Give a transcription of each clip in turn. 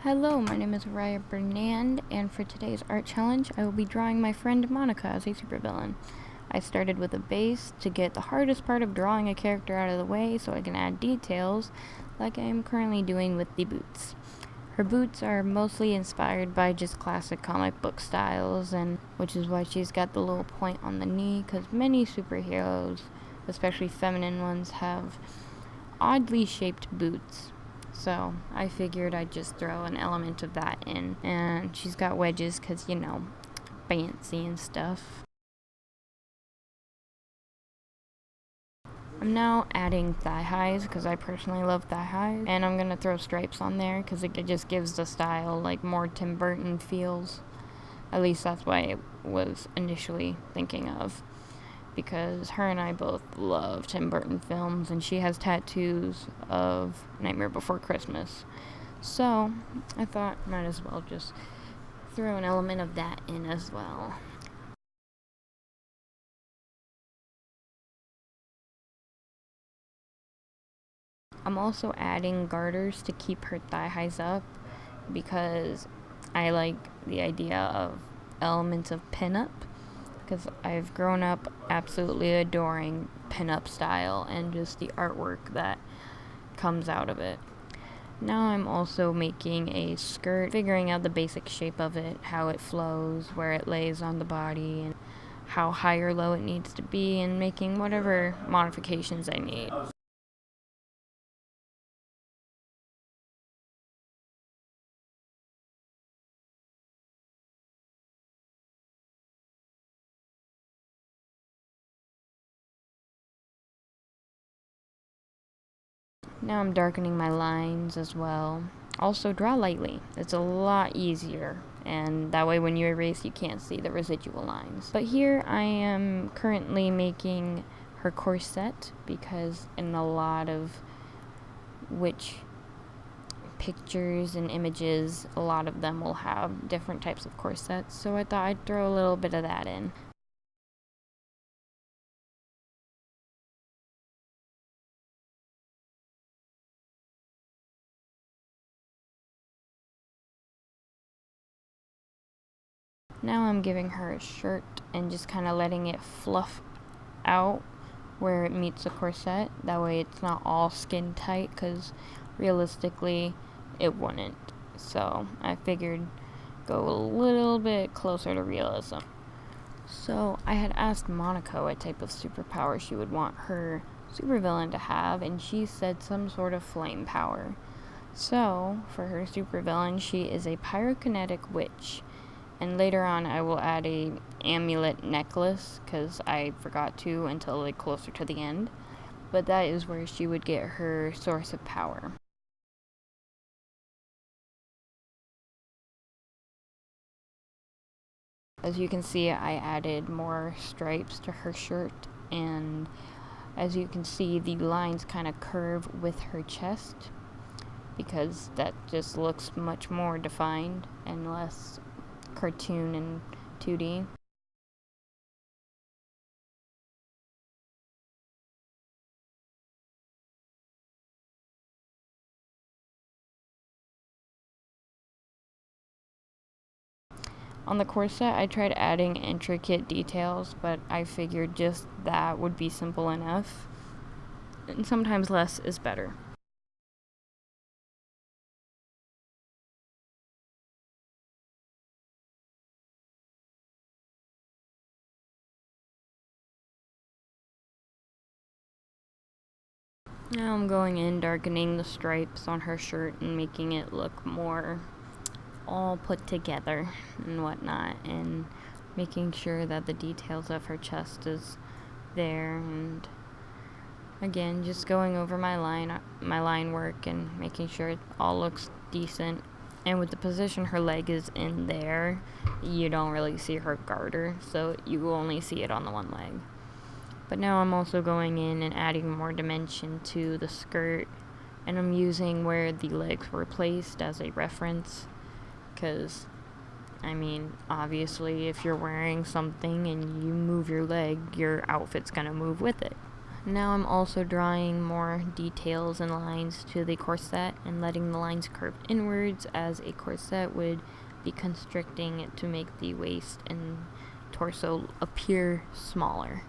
Hello, my name is Raya Bernand, and for today's art challenge, I will be drawing my friend Monica as a supervillain. I started with a base to get the hardest part of drawing a character out of the way so I can add details, like I am currently doing with the boots. Her boots are mostly inspired by just classic comic book styles, and which is why she's got the little point on the knee, because many superheroes, especially feminine ones, have oddly shaped boots. So I figured I'd just throw an element of that in. And she's got wedges because, fancy and stuff. I'm now adding thigh highs because I personally love thigh highs. And I'm going to throw stripes on there because it just gives the style like more Tim Burton feels. At least that's what I was initially thinking of. Because her and I both love Tim Burton films, and she has tattoos of Nightmare Before Christmas. So I thought might as well just throw an element of that in as well. I'm also adding garters to keep her thigh highs up because I like the idea of elements of pinup. Because I've grown up absolutely adoring pinup style and just the artwork that comes out of it. Now I'm also making a skirt, figuring out the basic shape of it, how it flows, where it lays on the body, and how high or low it needs to be, and making whatever modifications I need. Now I'm darkening my lines as well. Also, draw lightly. It's a lot easier, and that way when you erase, you can't see the residual lines. But here I am currently making her corset because in a lot of which pictures and images, a lot of them will have different types of corsets, so I thought I'd throw a little bit of that in. Now I'm giving her a shirt and just kind of letting it fluff out where it meets the corset. That way it's not all skin tight, because realistically it wouldn't. So I figured go a little bit closer to realism. So I had asked Monaco what type of superpower she would want her supervillain to have, and she said some sort of flame power. So for her supervillain, she is a pyrokinetic witch. And later on, I will add a amulet necklace, because I forgot to until like closer to the end. But that is where she would get her source of power. As you can see, I added more stripes to her shirt, and as you can see, the lines kind of curve with her chest, because that just looks much more defined and less cartoon and 2D. On the corset, I tried adding intricate details, but I figured just that would be simple enough. And sometimes less is better. Now I'm going in, darkening the stripes on her shirt and making it look more all put together and whatnot, and making sure that the details of her chest is there, and again just going over my line work and making sure it all looks decent. And with the position her leg is in there, you don't really see her garter, so you only see it on the one leg. But now I'm also going in and adding more dimension to the skirt, and I'm using where the legs were placed as a reference, because obviously if you're wearing something and you move your leg, your outfit's gonna move with it. Now I'm also drawing more details and lines to the corset and letting the lines curve inwards, as a corset would be constricting it to make the waist and torso appear smaller.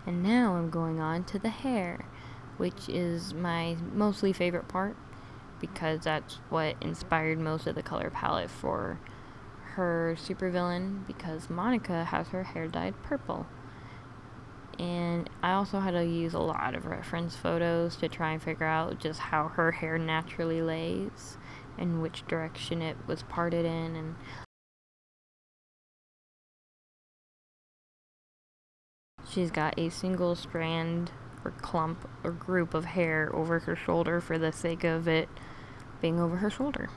And now I'm going on to the hair, which is my mostly favorite part because that's what inspired most of the color palette for her supervillain, because Monica has her hair dyed purple. And I also had to use a lot of reference photos to try and figure out just how her hair naturally lays and which direction it was parted in. And she's got a single strand or clump or group of hair over her shoulder for the sake of it being over her shoulder.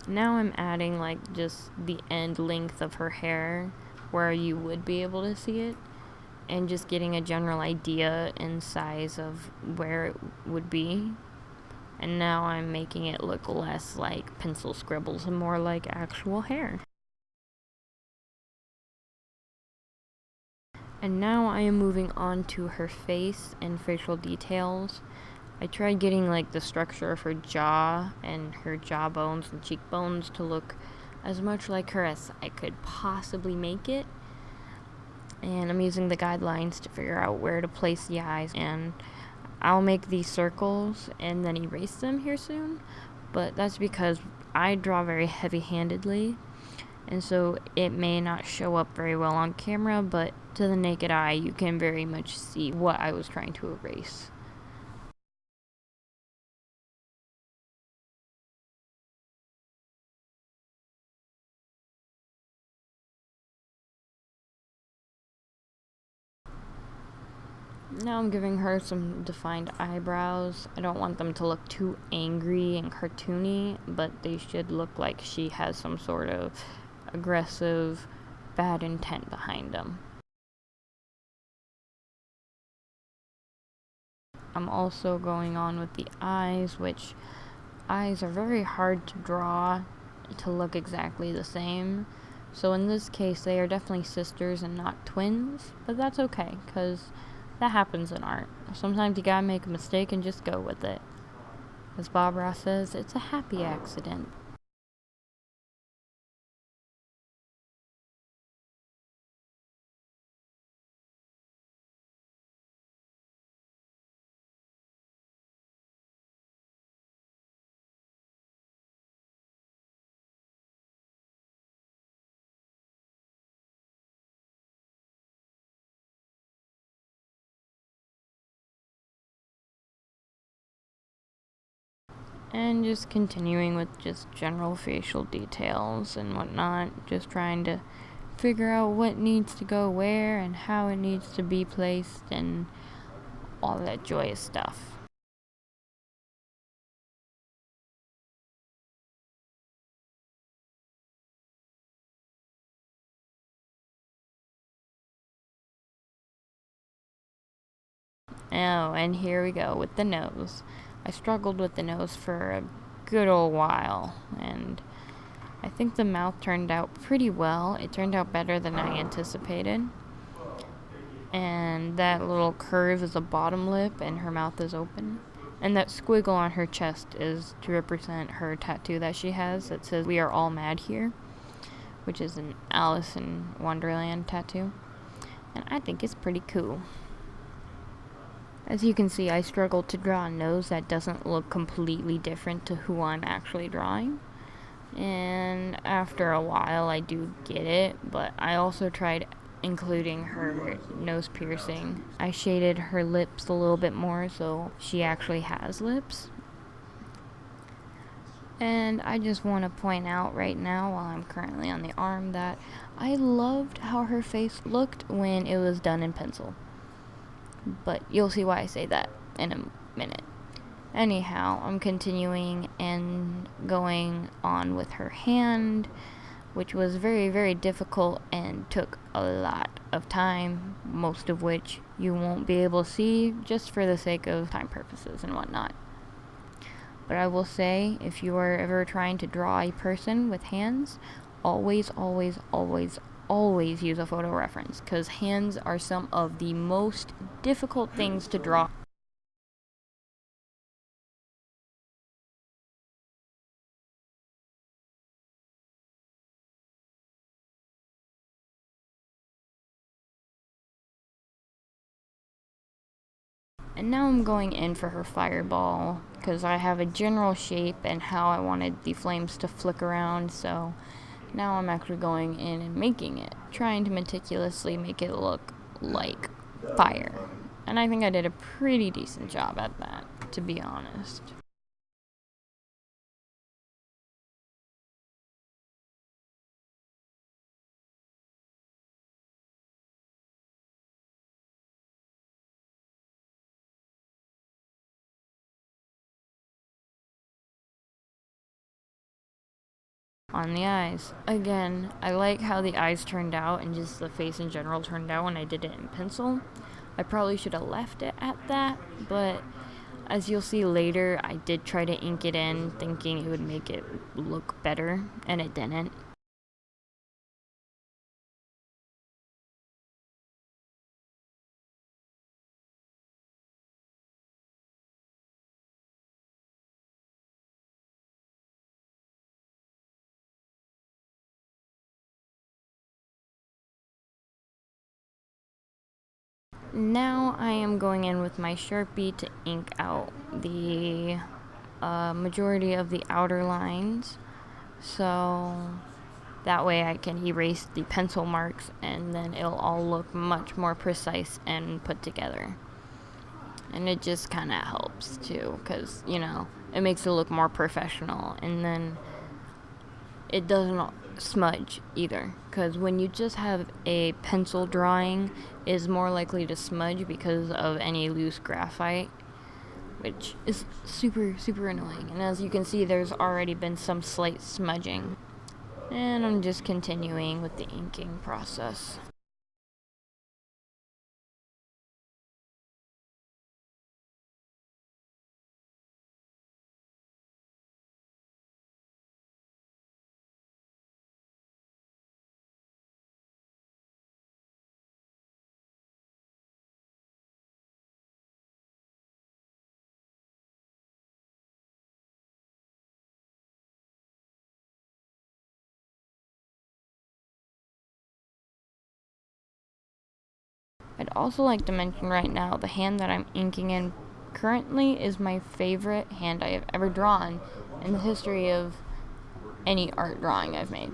Now I'm adding like just the end length of her hair where you would be able to see it, and just getting a general idea and size of where it would be. And now I'm making it look less like pencil scribbles and more like actual hair. And now I am moving on to her face and facial details. I tried getting like the structure of her jaw and her jawbones and cheekbones to look as much like her as I could possibly make it. And I'm using the guidelines to figure out where to place the eyes, and I'll make these circles and then erase them here soon, but that's because I draw very heavy-handedly, and so it may not show up very well on camera, but to the naked eye you can very much see what I was trying to erase. Now I'm giving her some defined eyebrows. I don't want them to look too angry and cartoony, but they should look like she has some sort of aggressive, bad intent behind them. I'm also going on with the eyes, which eyes are very hard to draw to look exactly the same. So in this case, they are definitely sisters and not twins, but that's okay, because that happens in art. Sometimes you gotta make a mistake and just go with it. As Bob Ross says, it's a happy accident. And just continuing with just general facial details and whatnot, just trying to figure out what needs to go where and how it needs to be placed and all that joyous stuff. Oh, and here we go with the nose. I struggled with the nose for a good old while, and I think the mouth turned out pretty well. It turned out better than I anticipated. And that little curve is a bottom lip, and her mouth is open. And that squiggle on her chest is to represent her tattoo that she has that says, "We are all mad here," which is an Alice in Wonderland tattoo. And I think it's pretty cool. As you can see, I struggled to draw a nose that doesn't look completely different to who I'm actually drawing. And after a while, I do get it, but I also tried including her nose piercing. I shaded her lips a little bit more so she actually has lips. And I just want to point out right now, while I'm currently on the arm, that I loved how her face looked when it was done in pencil. But you'll see why I say that in a minute. Anyhow, I'm continuing and going on with her hand, which was very, very difficult and took a lot of time, most of which you won't be able to see just for the sake of time purposes and whatnot. But I will say, if you are ever trying to draw a person with hands, always, always, always, always use a photo reference, because hands are some of the most difficult things to draw. And now I'm going in for her fireball, because I have a general shape and how I wanted the flames to flick around, so now I'm actually going in and making it, trying to meticulously make it look like fire. And I think I did a pretty decent job at that, to be honest. On the eyes. Again, I like how the eyes turned out and just the face in general turned out when I did it in pencil. I probably should have left it at that, but as you'll see later, I did try to ink it in thinking it would make it look better, and it didn't. Now I am going in with my Sharpie to ink out the majority of the outer lines, so that way I can erase the pencil marks and then it'll all look much more precise and put together. And it just kind of helps too, because, it makes it look more professional, and then it doesn't smudge either, because when you just have a pencil drawing, is more likely to smudge because of any loose graphite, which is super, super annoying. And as you can see, there's already been some slight smudging. And I'm just continuing with the inking process. I'd also like to mention right now, the hand that I'm inking in currently is my favorite hand I have ever drawn in the history of any art drawing I've made.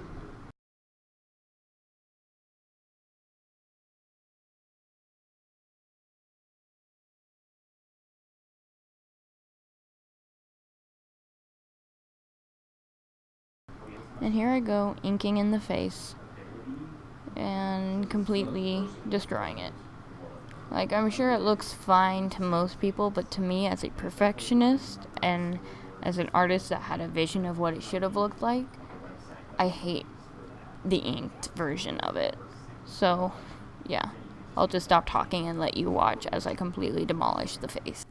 And here I go, inking in the face and completely destroying it. Like, I'm sure it looks fine to most people, but to me, as a perfectionist and as an artist that had a vision of what it should have looked like, I hate the inked version of it. So, yeah, I'll just stop talking and let you watch as I completely demolish the face.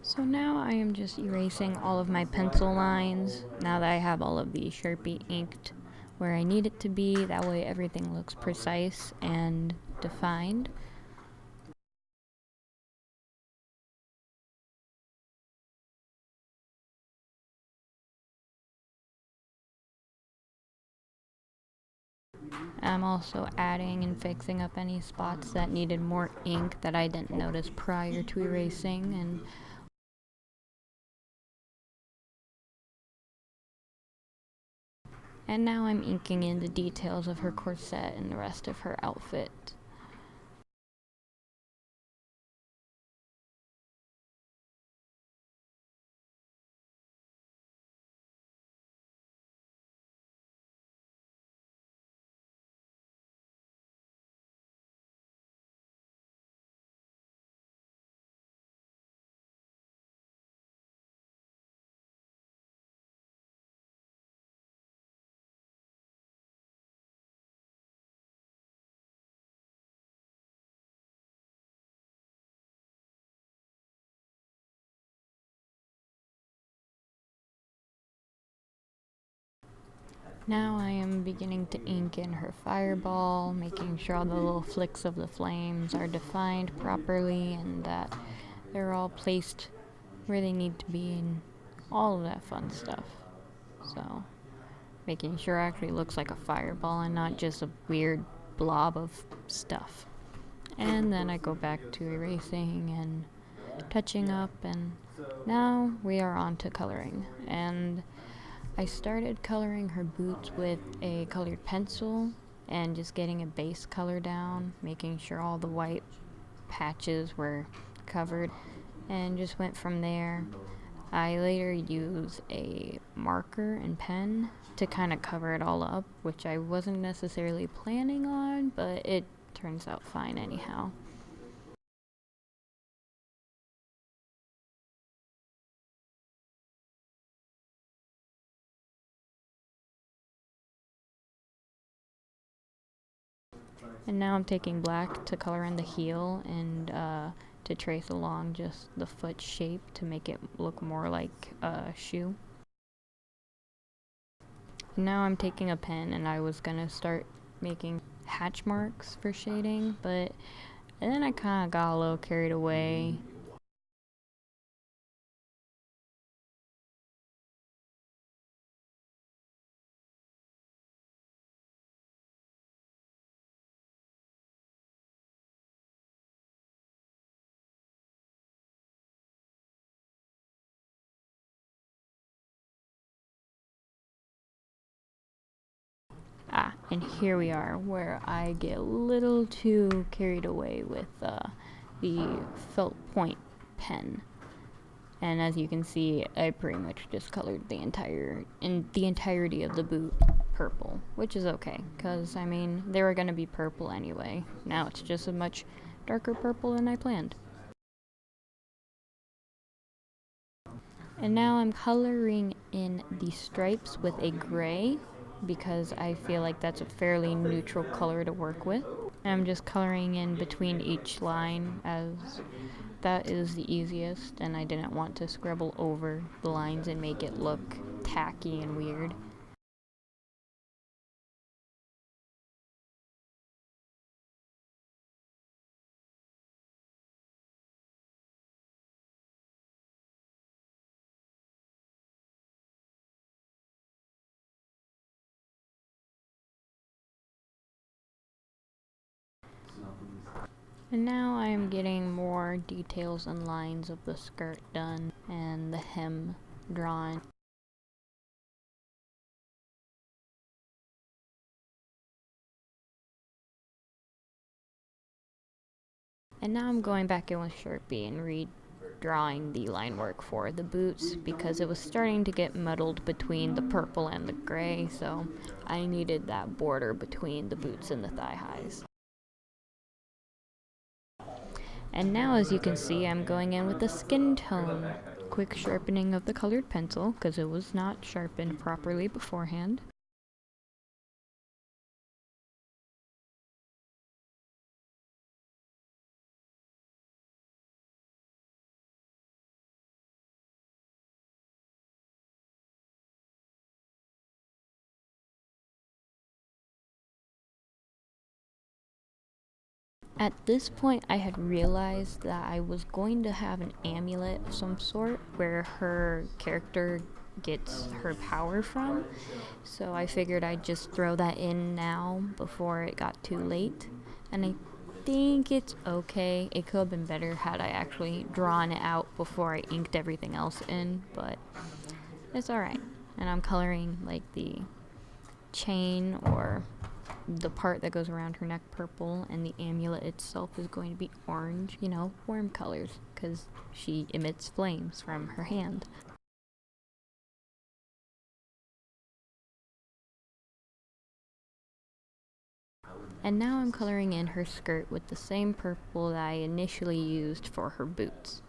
So now I am just erasing all of my pencil lines, now that I have all of the Sharpie inked where I need it to be. That way everything looks precise and defined. I'm also adding and fixing up any spots that needed more ink that I didn't notice prior to erasing, and now I'm inking in the details of her corset and the rest of her outfit. Now I am beginning to ink in her fireball, making sure all the little flicks of the flames are defined properly and that they're all placed where they need to be and all of that fun stuff. So, making sure it actually looks like a fireball and not just a weird blob of stuff. And then I go back to erasing and touching up, and now we are on to coloring. And I started coloring her boots with a colored pencil and just getting a base color down, making sure all the white patches were covered, and just went from there. I later used a marker and pen to kind of cover it all up, which I wasn't necessarily planning on, but it turns out fine anyhow. And now I'm taking black to color in the heel and to trace along just the foot shape to make it look more like a shoe. And now I'm taking a pen and I was gonna start making hatch marks for shading, but then I kind of got a little carried away. Ah, and here we are where I get a little too carried away with the felt point pen. And as you can see, I pretty much just colored the entirety of the boot purple, which is okay, because I mean, they were gonna be purple anyway. Now it's just a much darker purple than I planned. And now I'm coloring in the stripes with a gray because I feel like that's a fairly neutral color to work with. And I'm just coloring in between each line as that is the easiest, and I didn't want to scribble over the lines and make it look tacky and weird. And now I'm getting more details and lines of the skirt done and the hem drawn. And now I'm going back in with Sharpie and redrawing the line work for the boots because it was starting to get muddled between the purple and the gray, so I needed that border between the boots and the thigh highs. And now, as you can see, I'm going in with the skin tone. Quick sharpening of the colored pencil because it was not sharpened properly beforehand. At this point, I had realized that I was going to have an amulet of some sort where her character gets her power from. So I figured I'd just throw that in now before it got too late. And I think it's okay. It could have been better had I actually drawn it out before I inked everything else in, but it's alright. And I'm coloring like the chain or the part that goes around her neck purple, and the amulet itself is going to be orange, you know, warm colors, because she emits flames from her hand. And now I'm coloring in her skirt with the same purple that I initially used for her boots.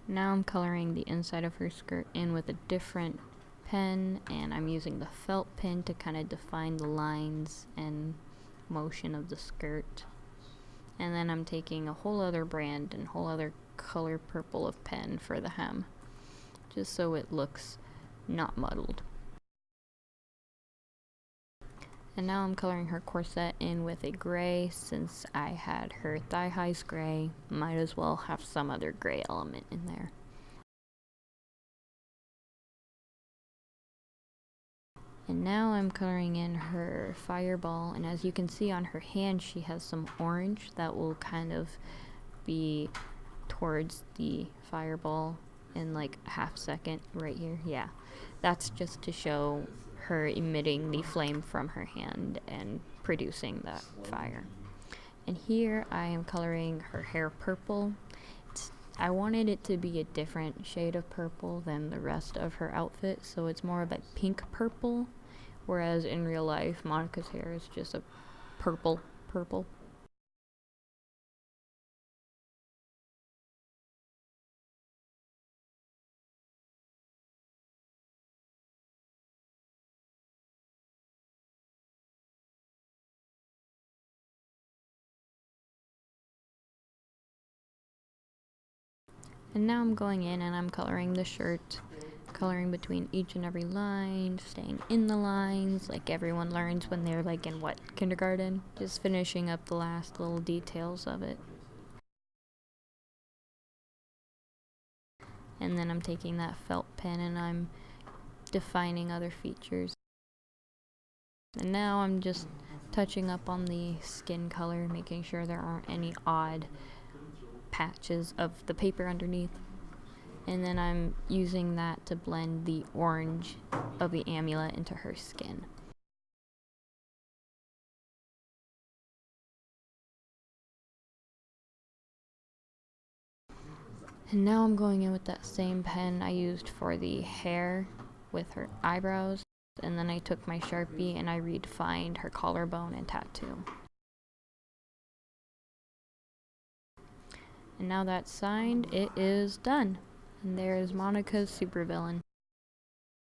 Now I'm coloring the inside of her skirt in with a different pen, and I'm using the felt pen to kind of define the lines and motion of the skirt. And then I'm taking a whole other brand and whole other color purple of pen for the hem, just so it looks not muddled. And now I'm coloring her corset in with a gray. Since I had her thigh highs gray, might as well have some other gray element in there. And now I'm coloring in her fireball, and as you can see on her hand, she has some orange that will kind of be towards the fireball in like a half second right here. Yeah, that's just to show her emitting the flame from her hand and producing that fire. And here I am coloring her hair purple. I wanted it to be a different shade of purple than the rest of her outfit, so it's more of a pink purple, whereas in real life Monica's hair is just a purple. And now I'm going in and I'm coloring the shirt, coloring between each and every line, staying in the lines like everyone learns when they're like in what, kindergarten? Just finishing up the last little details of it. And then I'm taking that felt pen and I'm defining other features. And now I'm just touching up on the skin color, making sure there aren't any odd patches of the paper underneath. And then I'm using that to blend the orange of the amulet into her skin. And now I'm going in with that same pen I used for the hair with her eyebrows. And then I took my Sharpie and I redefined her collarbone and tattoo. And now that's signed, it is done. And there is Monica's supervillain.